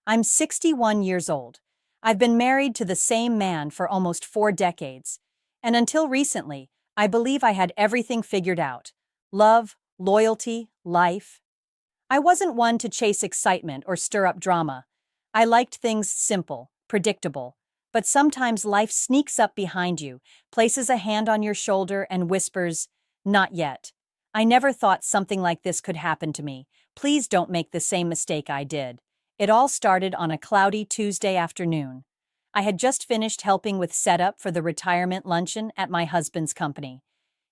I'm 61 years old. I've been married to the same man for almost 4 decades. And until recently, I believe I had everything figured out. Love, loyalty, life. I wasn't one to chase excitement or stir up drama. I liked things simple, predictable. But sometimes life sneaks up behind you, places a hand on your shoulder, and whispers, "Not yet." I never thought something like this could happen to me. Please don't make the same mistake I did. It all started on a cloudy Tuesday afternoon. I had just finished helping with setup for the retirement luncheon at my husband's company.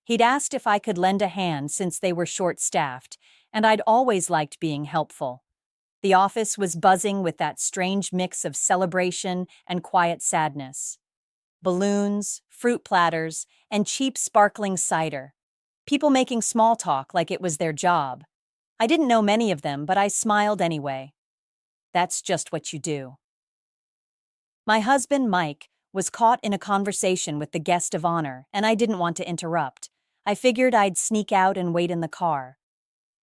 He'd asked if I could lend a hand since they were short-staffed, and I'd always liked being helpful. The office was buzzing with that strange mix of celebration and quiet sadness. Balloons, fruit platters, and cheap sparkling cider. People making small talk like it was their job. I didn't know many of them, but I smiled anyway. That's just what you do. My husband, Mike, was caught in a conversation with the guest of honor, and I didn't want to interrupt. I figured I'd sneak out and wait in the car.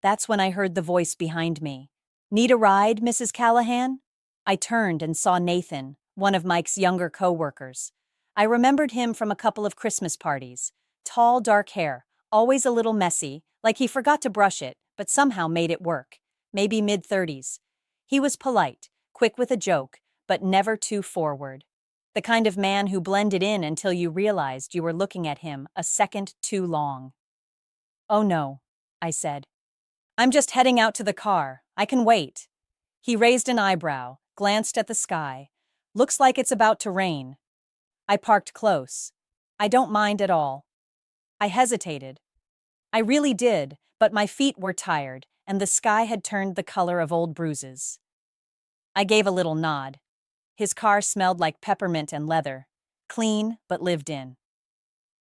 That's when I heard the voice behind me. "Need a ride, Mrs. Callahan?" I turned and saw Nathan, one of Mike's younger co-workers. I remembered him from a couple of Christmas parties. Tall, dark hair, always a little messy, like he forgot to brush it, but somehow made it work. Maybe mid-30s. He was polite, quick with a joke, but never too forward. The kind of man who blended in until you realized you were looking at him a second too long. "Oh no," I said. "I'm just heading out to the car. I can wait." He raised an eyebrow, glanced at the sky. "Looks like it's about to rain." I parked close. "I don't mind at all." I hesitated. I really did, but my feet were tired, and the sky had turned the color of old bruises. I gave a little nod. His car smelled like peppermint and leather. Clean, but lived in.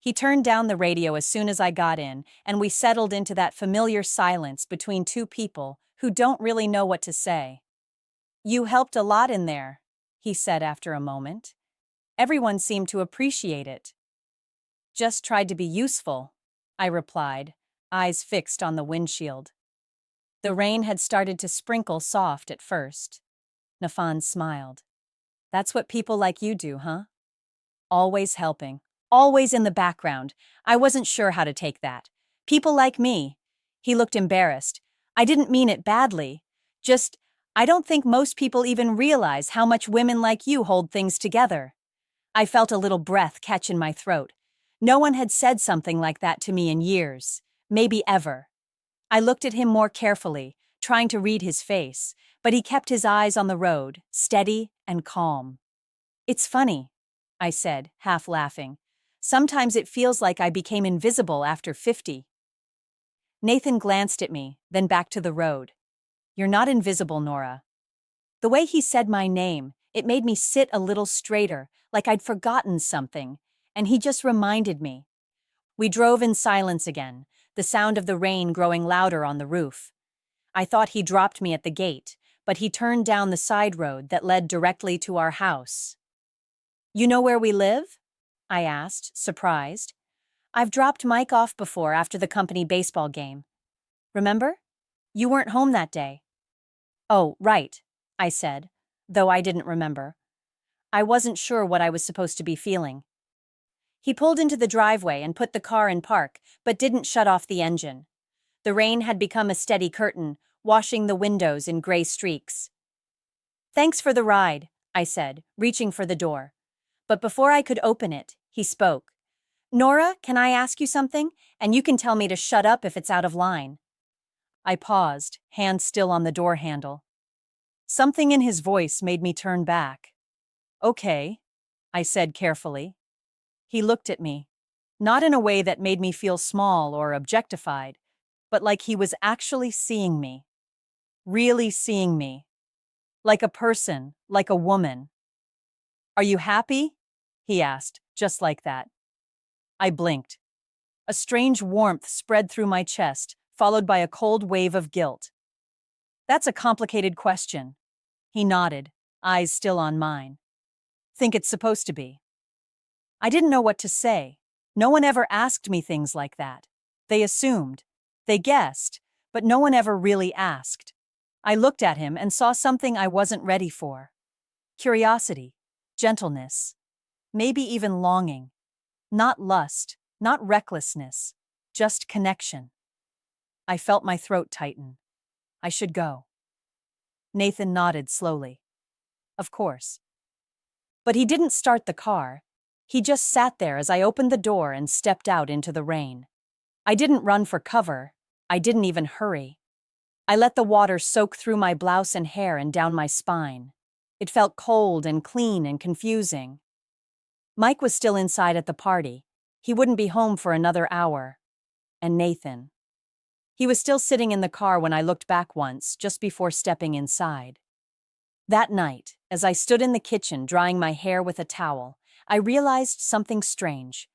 He turned down the radio as soon as I got in, and we settled into that familiar silence between two people who don't really know what to say. "You helped a lot in there," he said after a moment. Everyone seemed to appreciate it. "Just tried to be useful," I replied, eyes fixed on the windshield. The rain had started to sprinkle soft at first. Nafan smiled. "That's what people like you do, huh? Always helping. Always in the background. I wasn't sure how to take that. People like me." He looked embarrassed. "I didn't mean it badly. Just, I don't think most people even realize how much women like you hold things together." I felt a little breath catch in my throat. No one had said something like that to me in years, maybe ever. I looked at him more carefully, trying to read his face, but he kept his eyes on the road, steady and calm. "It's funny," I said, half laughing. "Sometimes it feels like I became invisible after 50. Nathan glanced at me, then back to the road. "You're not invisible, Nora." The way he said my name, it made me sit a little straighter, like I'd forgotten something, and he just reminded me. We drove in silence again, the sound of the rain growing louder on the roof. I thought he dropped me at the gate, but he turned down the side road that led directly to our house. "You know where we live?" I asked, surprised. "I've dropped Mike off before after the company baseball game. Remember? You weren't home that day." "Oh, right," I said, though I didn't remember. I wasn't sure what I was supposed to be feeling. He pulled into the driveway and put the car in park, but didn't shut off the engine. The rain had become a steady curtain, washing the windows in gray streaks. "Thanks for the ride," I said, reaching for the door. But before I could open it, he spoke. "Nora, can I ask you something? And you can tell me to shut up if it's out of line." I paused, hand still on the door handle. Something in his voice made me turn back. "Okay," I said carefully. He looked at me, not in a way that made me feel small or objectified, but like he was actually seeing me. Really seeing me. Like a person, like a woman. "Are you happy?" he asked, just like that. I blinked. A strange warmth spread through my chest, followed by a cold wave of guilt. "That's a complicated question." He nodded, eyes still on mine. "Think it's supposed to be." I didn't know what to say. No one ever asked me things like that. They assumed. They guessed, but no one ever really asked. I looked at him and saw something I wasn't ready for. Curiosity, gentleness, maybe even longing. Not lust, not recklessness, just connection. I felt my throat tighten. I should go. Nathan nodded slowly. Of course. But he didn't start the car. He just sat there as I opened the door and stepped out into the rain. I didn't run for cover. I didn't even hurry. I let the water soak through my blouse and hair and down my spine. It felt cold and clean and confusing. Mike was still inside at the party. He wouldn't be home for another hour. And Nathan. He was still sitting in the car when I looked back once, just before stepping inside. That night, as I stood in the kitchen drying my hair with a towel, I realized something strange.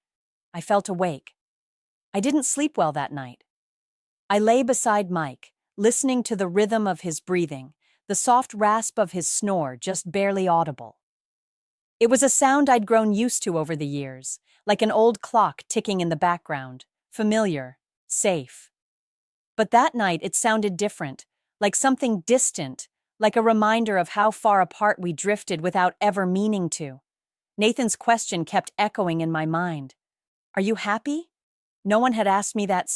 I felt awake. I didn't sleep well that night. I lay beside Mike, listening to the rhythm of his breathing, the soft rasp of his snore just barely audible. It was a sound I'd grown used to over the years, like an old clock ticking in the background, familiar, safe. But that night it sounded different, like something distant, like a reminder of how far apart we drifted without ever meaning to. Nathan's question kept echoing in my mind. Are you happy? No one had asked me that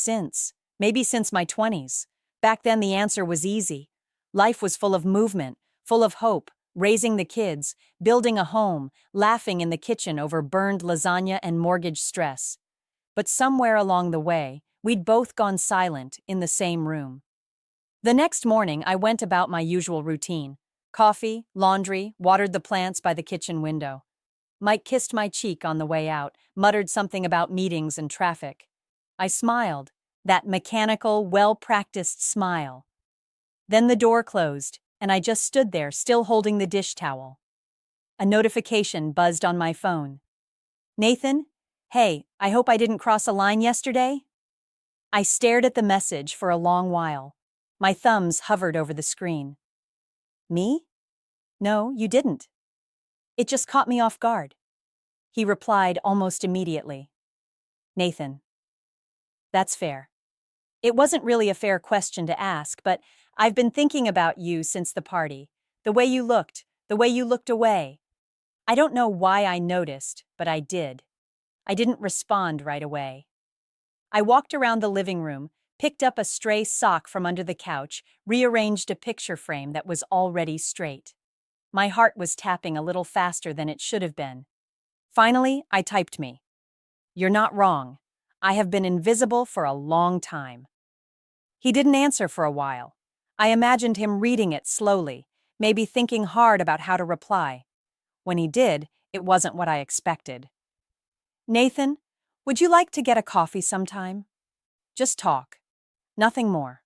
maybe since my 20s. Back then the answer was easy. Life was full of movement, full of hope, raising the kids, building a home, laughing in the kitchen over burned lasagna and mortgage stress. But somewhere along the way, we'd both gone silent in the same room. The next morning, I went about my usual routine. Coffee, laundry, watered the plants by the kitchen window. Mike kissed my cheek on the way out, muttered something about meetings and traffic. I smiled, that mechanical, well-practiced smile. Then the door closed, and I just stood there, still holding the dish towel. A notification buzzed on my phone. Nathan? Hey, I hope I didn't cross a line yesterday? I stared at the message for a long while. My thumbs hovered over the screen. Me? No, you didn't. It just caught me off guard. He replied almost immediately. Nathan. That's fair. It wasn't really a fair question to ask, but I've been thinking about you since the party. The way you looked away. I don't know why I noticed, but I did. I didn't respond right away. I walked around the living room, picked up a stray sock from under the couch, rearranged a picture frame that was already straight. My heart was tapping a little faster than it should have been. Finally, I typed me. You're not wrong. I have been invisible for a long time. He didn't answer for a while. I imagined him reading it slowly, maybe thinking hard about how to reply. When he did, it wasn't what I expected. Nathan, would you like to get a coffee sometime? Just talk. Nothing more.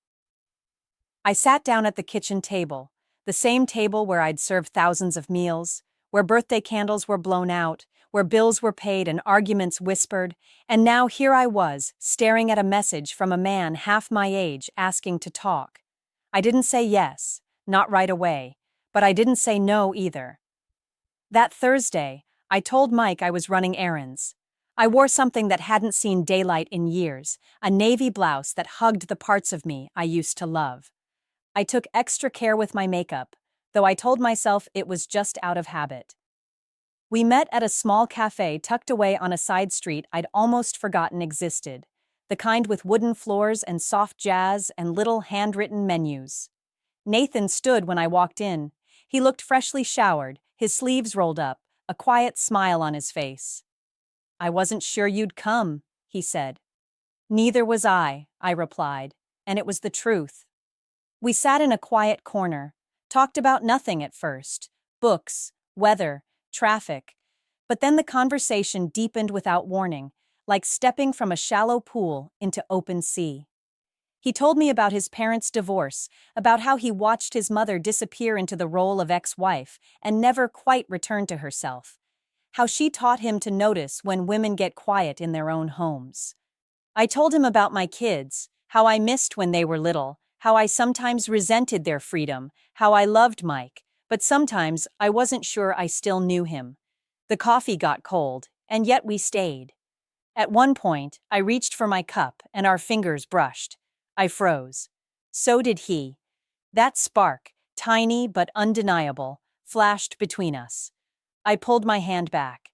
I sat down at the kitchen table, the same table where I'd served thousands of meals, where birthday candles were blown out, where bills were paid and arguments whispered, and now here I was, staring at a message from a man half my age asking to talk. I didn't say yes, not right away, but I didn't say no either. That Thursday, I told Mike I was running errands. I wore something that hadn't seen daylight in years, a navy blouse that hugged the parts of me I used to love. I took extra care with my makeup, though I told myself it was just out of habit. We met at a small cafe tucked away on a side street I'd almost forgotten existed, the kind with wooden floors and soft jazz and little handwritten menus. Nathan stood when I walked in. He looked freshly showered, his sleeves rolled up, a quiet smile on his face. I wasn't sure you'd come, he said. Neither was I replied, and it was the truth. We sat in a quiet corner, talked about nothing at first, books, weather, traffic, but then the conversation deepened without warning, like stepping from a shallow pool into open sea. He told me about his parents' divorce, about how he watched his mother disappear into the role of ex-wife and never quite return to herself, how she taught him to notice when women get quiet in their own homes. I told him about my kids, how I missed when they were little, how I sometimes resented their freedom, how I loved Mike, but sometimes I wasn't sure I still knew him. The coffee got cold, and yet we stayed. At one point, I reached for my cup and our fingers brushed. I froze. So did he. That spark, tiny but undeniable, flashed between us. I pulled my hand back.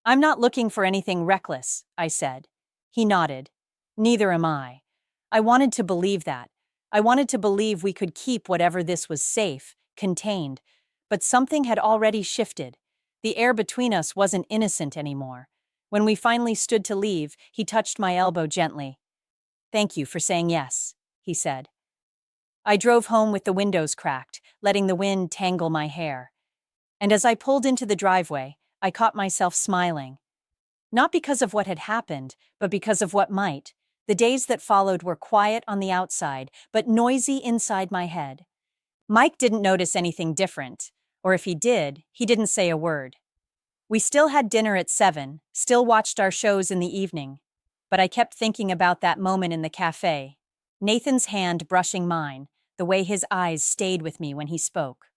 "I'm not looking for anything reckless," I said. He nodded. "Neither am I." I wanted to believe that. I wanted to believe we could keep whatever this was safe, contained. But something had already shifted. The air between us wasn't innocent anymore. When we finally stood to leave, he touched my elbow gently. "Thank you for saying yes," he said. I drove home with the windows cracked, letting the wind tangle my hair. And as I pulled into the driveway, I caught myself smiling. Not because of what had happened, but because of what might. The days that followed were quiet on the outside, but noisy inside my head. Mike didn't notice anything different, or if he did, he didn't say a word. We still had dinner at 7, still watched our shows in the evening. But I kept thinking about that moment in the cafe. Nathan's hand brushing mine, the way his eyes stayed with me when he spoke.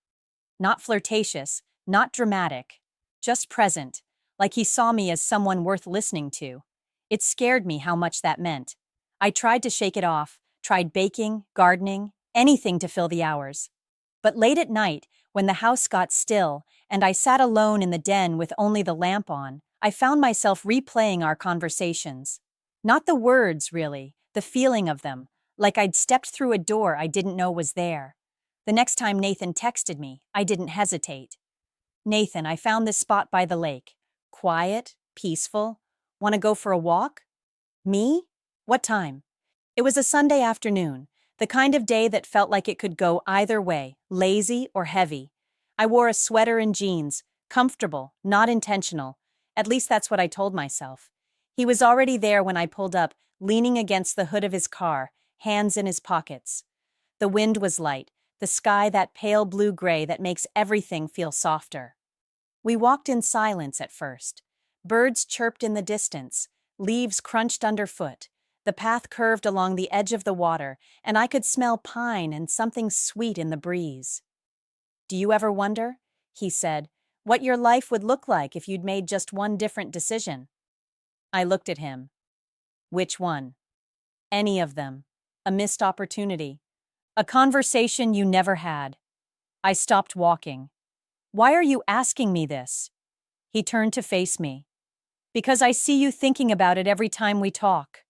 Not flirtatious, not dramatic, just present, like he saw me as someone worth listening to. It scared me how much that meant. I tried to shake it off, tried baking, gardening, anything to fill the hours. But late at night, when the house got still and I sat alone in the den with only the lamp on, I found myself replaying our conversations. Not the words, really, the feeling of them, like I'd stepped through a door I didn't know was there. The next time Nathan texted me, I didn't hesitate. "Nathan, I found this spot by the lake. Quiet, peaceful. Want to go for a walk?" "Me? What time?" It was a Sunday afternoon, the kind of day that felt like it could go either way, lazy or heavy. I wore a sweater and jeans, comfortable, not intentional. At least that's what I told myself. He was already there when I pulled up, leaning against the hood of his car, hands in his pockets. The wind was light, the sky that pale blue-gray that makes everything feel softer. We walked in silence at first. Birds chirped in the distance, leaves crunched underfoot. The path curved along the edge of the water, and I could smell pine and something sweet in the breeze. "Do you ever wonder," he said, "what your life would look like if you'd made just one different decision?" I looked at him. "Which one?" "Any of them. A missed opportunity. A conversation you never had." I stopped walking. "Why are you asking me this?" He turned to face me. "Because I see you thinking about it every time we talk."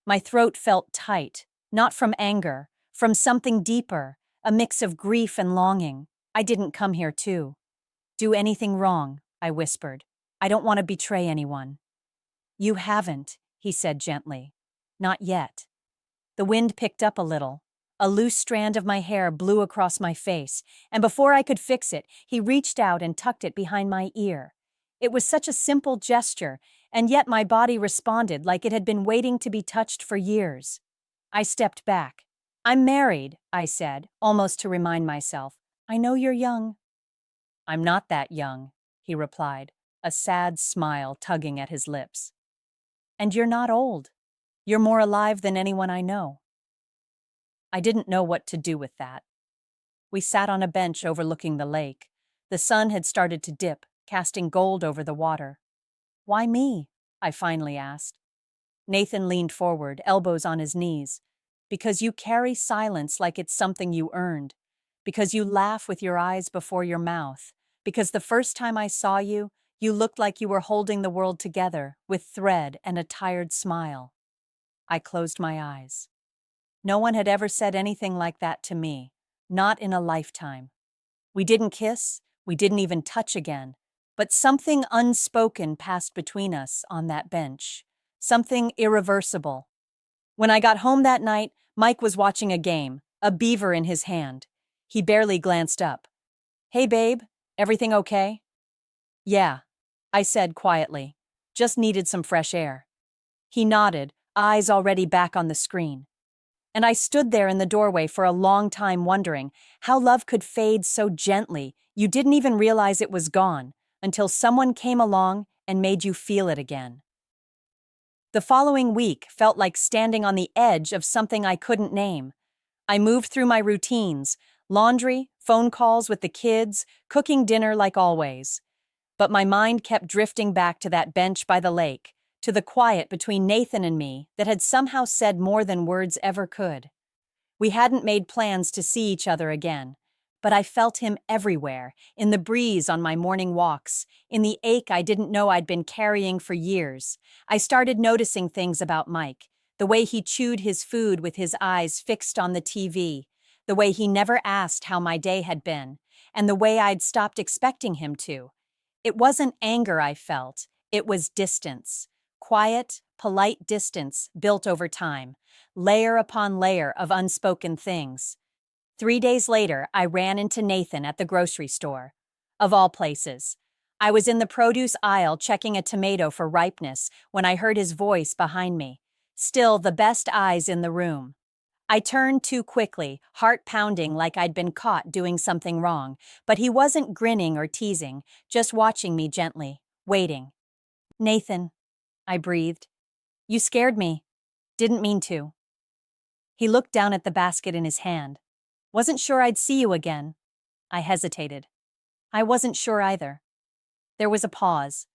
My throat felt tight, not from anger, from something deeper, a mix of grief and longing. I didn't come here to do anything wrong, I whispered. "I don't want to betray anyone." "You haven't," he said gently. "Not yet." The wind picked up a little. A loose strand of my hair blew across my face, and before I could fix it, he reached out and tucked it behind my ear. It was such a simple gesture, and yet my body responded like it had been waiting to be touched for years. I stepped back. "I'm married," I said, almost to remind myself. "I know you're young." "I'm not that young," he replied, a sad smile tugging at his lips. "And you're not old. You're more alive than anyone I know." I didn't know what to do with that. We sat on a bench overlooking the lake. The sun had started to dip, casting gold over the water. "Why me?" I finally asked. Nathan leaned forward, elbows on his knees. "Because you carry silence like it's something you earned. Because you laugh with your eyes before your mouth. Because the first time I saw you, you looked like you were holding the world together, with thread and a tired smile." I closed my eyes. No one had ever said anything like that to me, not in a lifetime. We didn't kiss, we didn't even touch again, but something unspoken passed between us on that bench, something irreversible. When I got home that night, Mike was watching a game, a beaver in his hand. He barely glanced up. "Hey babe, everything okay?" "Yeah," I said quietly. "Just needed some fresh air." He nodded, eyes already back on the screen. And I stood there in the doorway for a long time wondering how love could fade so gently you didn't even realize it was gone until someone came along and made you feel it again. The following week felt like standing on the edge of something I couldn't name. I moved through my routines, laundry, phone calls with the kids, cooking dinner like always. But my mind kept drifting back to that bench by the lake, to the quiet between Nathan and me that had somehow said more than words ever could. We hadn't made plans to see each other again, but I felt him everywhere, in the breeze on my morning walks, in the ache I didn't know I'd been carrying for years. I started noticing things about Mike, the way he chewed his food with his eyes fixed on the TV, the way he never asked how my day had been, and the way I'd stopped expecting him to. It wasn't anger I felt, it was distance. Quiet, polite distance built over time, layer upon layer of unspoken things. 3 days later, I ran into Nathan at the grocery store. Of all places. I was in the produce aisle checking a tomato for ripeness when I heard his voice behind me. Still the best eyes in the room. I turned too quickly, heart pounding like I'd been caught doing something wrong, but he wasn't grinning or teasing, just watching me gently, waiting. "Nathan," I breathed. "You scared me. Didn't mean to." He looked down at the basket in his hand. "Wasn't sure I'd see you again." I hesitated. I wasn't sure either. There was a pause.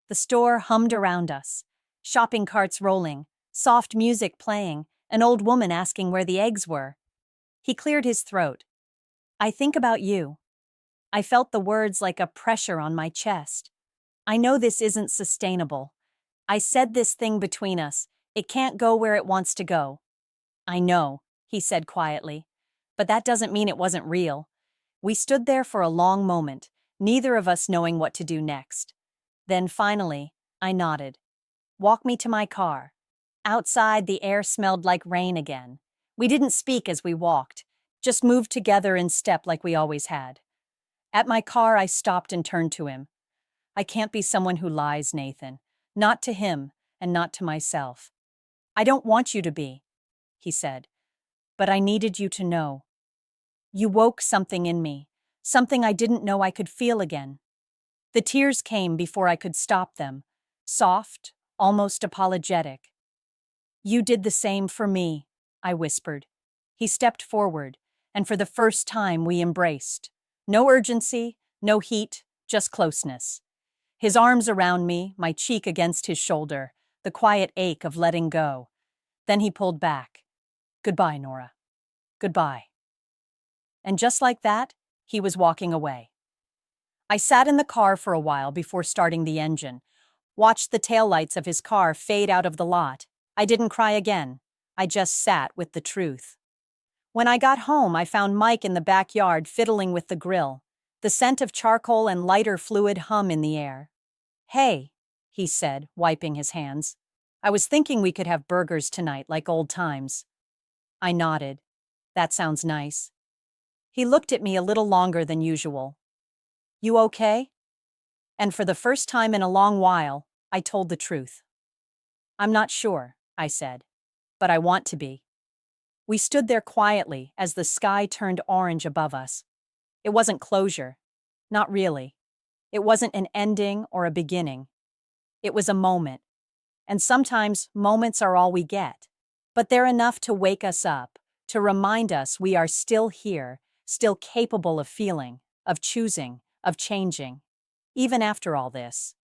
The store hummed around us. Shopping carts rolling, soft music playing, an old woman asking where the eggs were. He cleared his throat. "I think about you." I felt the words like a pressure on my chest. "I know this isn't sustainable. I said this thing between us. It can't go where it wants to go." "I know," he said quietly. But that doesn't mean it wasn't real. We stood there for a long moment, neither of us knowing what to do next. Then finally, I nodded. "Walk me to my car." Outside, the air smelled like rain again. We didn't speak as we walked, just moved together in step like we always had. At my car, I stopped and turned to him. "I can't be someone who lies, Nathan. Not to him, and not to myself." "I don't want you to be," he said. "But I needed you to know. You woke something in me, something I didn't know I could feel again." The tears came before I could stop them, soft, almost apologetic. "You did the same for me," I whispered. He stepped forward, and for the first time we embraced. No urgency, no heat, just closeness. His arms around me, my cheek against his shoulder, the quiet ache of letting go. Then he pulled back. "Goodbye, Nora. Goodbye." And just like that, he was walking away. I sat in the car for a while before starting the engine, watched the taillights of his car fade out of the lot. I didn't cry again. I just sat with the truth. When I got home, I found Mike in the backyard fiddling with the grill, the scent of charcoal and lighter fluid hum in the air. "Hey," he said, wiping his hands. "I was thinking we could have burgers tonight like old times." I nodded. "That sounds nice." He looked at me a little longer than usual. "You okay?" And for the first time in a long while, I told the truth. "I'm not sure," I said, "but I want to be." We stood there quietly as the sky turned orange above us. It wasn't closure. Not really. It wasn't an ending or a beginning. It was a moment. And sometimes moments are all we get. But they're enough to wake us up, to remind us we are still here, still capable of feeling, of choosing, of changing, even after all this.